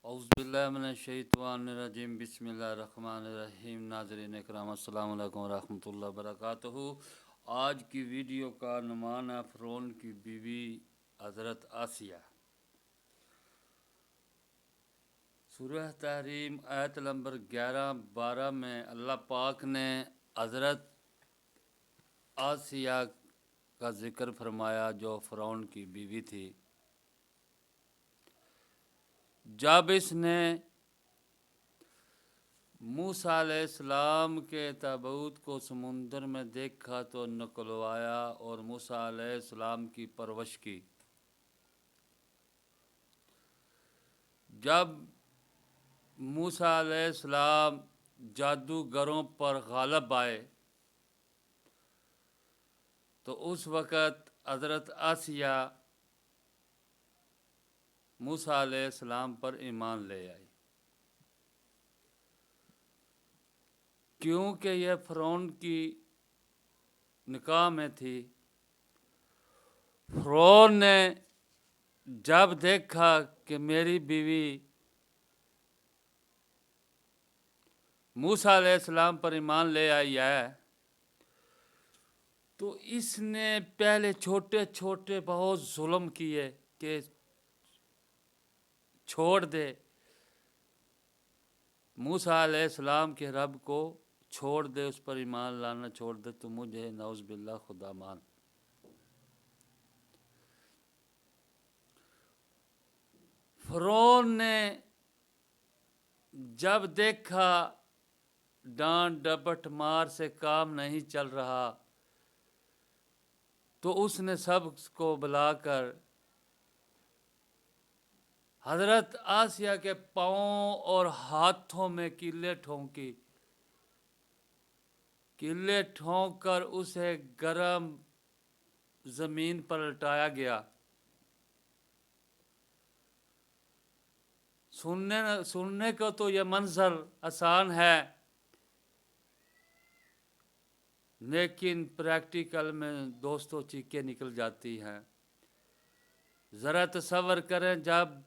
औज़ुबिल्लाहिमिनश्शैतानिर्रजीम बिस्मिल्लाहिर्रहमानिर्रहीम। नाज़रीन इकराम अस्सलामु अलैकुम वरहमतुल्लाहि वबरकातुहू। आज की वीडियो का عنوان है फ़िरौन की बीवी हज़रत आसिया। सूरह तहरीम आयत नंबर 11-12 में अल्लाह पाक ने हज़रत आसिया का ज़िक्र फरमाया जो फ़िरौन की बीवी थी। जब इसने मूसा अलैहिस्सलाम के ताबूत को समुंदर में देखा तो निकलवाया और मूसा अलैहिस्सलाम की परवरिश की। जब मूसा अलैहिस्सलाम जादूगरों पर गालिब आए तो उस वक़्त हज़रत आसिया मूसा अलैहिस्सलाम पर ईमान ले आई, क्योंकि यह फ़िरौन की निकाह में थी। फ़िरौन ने जब देखा कि मेरी बीवी मूसा अलैहिस्सलाम पर ईमान ले आई है, तो इसने पहले छोटे छोटे बहुत जुल्म किए कि छोड़ दे, मूसा अलैहिस्सलाम के रब को छोड़ दे, उस पर ईमान लाना छोड़ दे तो मुझे नौज़ बिल्लाह खुदा मान। फ़िरौन ने जब देखा डांट डपट मार से काम नहीं चल रहा तो उसने सबको बुलाकर हज़रत आसिया के पाँव और हाथों में कीले ठोंकी। कीले ठोंक कर उसे गरम ज़मीन पर लटाया गया। सुनने को तो यह मंजर आसान है, लेकिन प्रैक्टिकल में दोस्तों चीखें निकल जाती हैं। ज़रा तसव्वुर करें, जब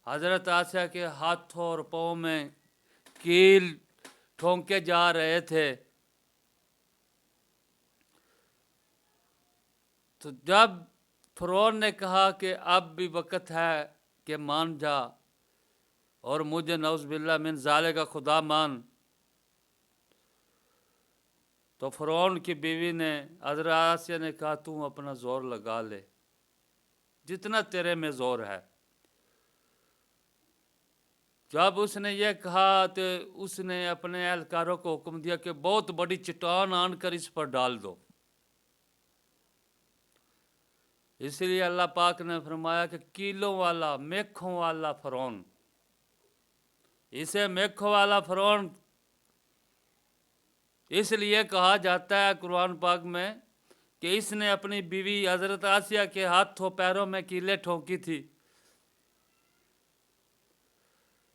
हज़रत आसिया के हाथों और पाँव में कील ठोंके जा रहे थे तो जब फ़िरौन ने कहा कि अब भी वक़्त है कि मान जा और मुझे नौज़ बिल्लाह मिन ज़ालिक का खुदा मान, तो फ़िरौन की बीवी ने हज़रत आसिया ने कहा तू अपना ज़ोर लगा ले, जितना तेरे में ज़ोर है। जब उसने ये कहा तो उसने अपने एहलकारों को हुक्म दिया कि बहुत बड़ी चट्टान आनकर इस पर डाल दो। इसलिए अल्लाह पाक ने फरमाया कि कीलों वाला मेखों वाला फ़िरौन, इसे मेखों वाला फ़िरौन इसलिए कहा जाता है कुरान पाक में कि इसने अपनी बीवी हज़रत आसिया के हाथों पैरों में कीले ठोंकी थी।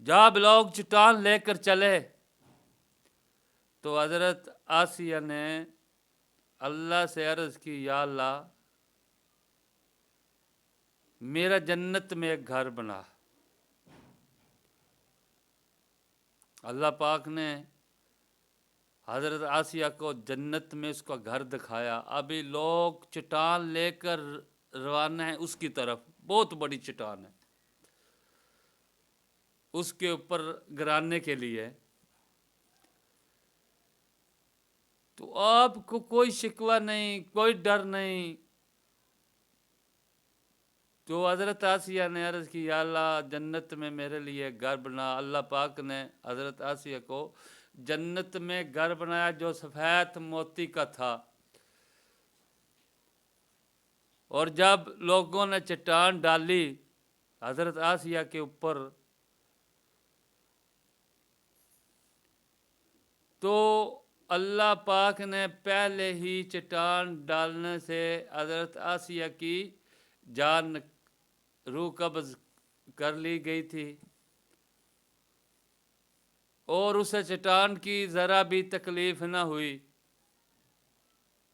जब लोग चट्टान लेकर चले तो हज़रत आसिया ने अल्लाह से अर्ज़ की, या अल्लाह मेरा जन्नत में एक घर बना। अल्लाह पाक ने हज़रत आसिया को जन्नत में उसका घर दिखाया। अभी लोग चट्टान लेकर रवाना है उसकी तरफ, बहुत बड़ी चट्टान है, उसके ऊपर गिराने के लिए। तो आपको कोई शिकवा नहीं, कोई डर नहीं। तो हज़रत आसिया ने अर्ज़ की, या अल्लाह जन्नत में मेरे लिए घर बना। अल्लाह पाक ने हज़रत आसिया को जन्नत में घर बनाया जो सफ़ेद मोती का था। और जब लोगों ने चट्टान डाली हज़रत आसिया के ऊपर तो अल्लाह पाक ने पहले ही चट्टान डालने से हज़रत आसिया की जान रूह कब्ज़ कर ली गई थी और उसे चट्टान की ज़रा भी तकलीफ़ न हुई,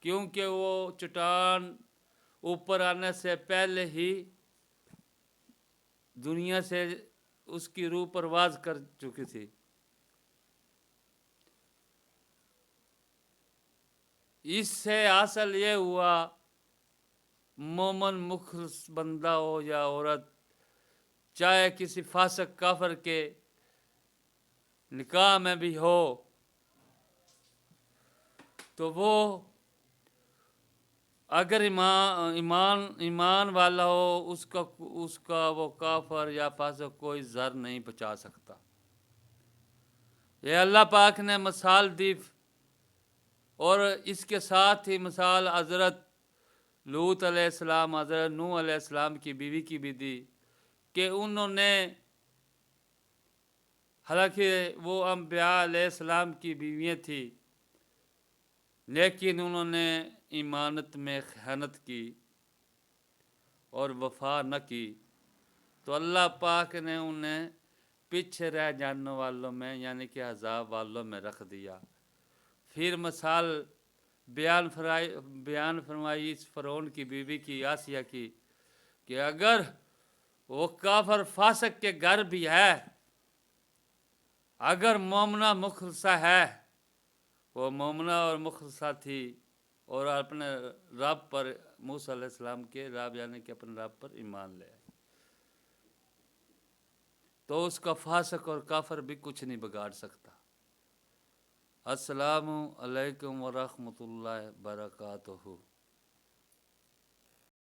क्योंकि वो चट्टान ऊपर आने से पहले ही दुनिया से اس کی روح پرواز کر چکی تھی۔ اس سے حاصل یہ ہوا مومن مخلص بندہ ہو یا عورت، چاہے کسی فاسق کافر کے نکاح میں بھی ہو تو وہ اگر ایمان والا ہو، اس کا وہ کافر یا فاسق کوئی زر نہیں بچا سکتا۔ یہ اللہ پاک نے مثال دی، اور اس کے ساتھ ہی مثال حضرت لوط علیہ السلام، حضرت نوح علیہ السلام کی بیوی کی بھی دی کہ انہوں نے، حالانکہ وہ انبیاء علیہ السلام کی بیویاں تھیں، لیکن انہوں نے ایمانت میں خیانت کی اور وفا نہ کی، تو اللہ پاک نے انہیں پیچھے رہ جانے والوں میں یعنی کہ عذاب والوں میں رکھ دیا۔ پھر مثال بیان فرمائی اس فرعون کی بیوی کی، آسیہ کی، کہ اگر وہ کافر فاسق کے گھر بھی ہے، اگر مومنہ مخلصہ ہے، وہ مومنہ اور مخلصہ تھی اور اپنے رب پر، موسیٰ علیہ السلام کے رب یعنی کہ اپنے رب پر ایمان لے آئی، تو اس کا فاسق اور کافر بھی کچھ نہیں بگاڑ سکتا۔ السلام علیکم ورحمۃ اللہ وبرکاتہ۔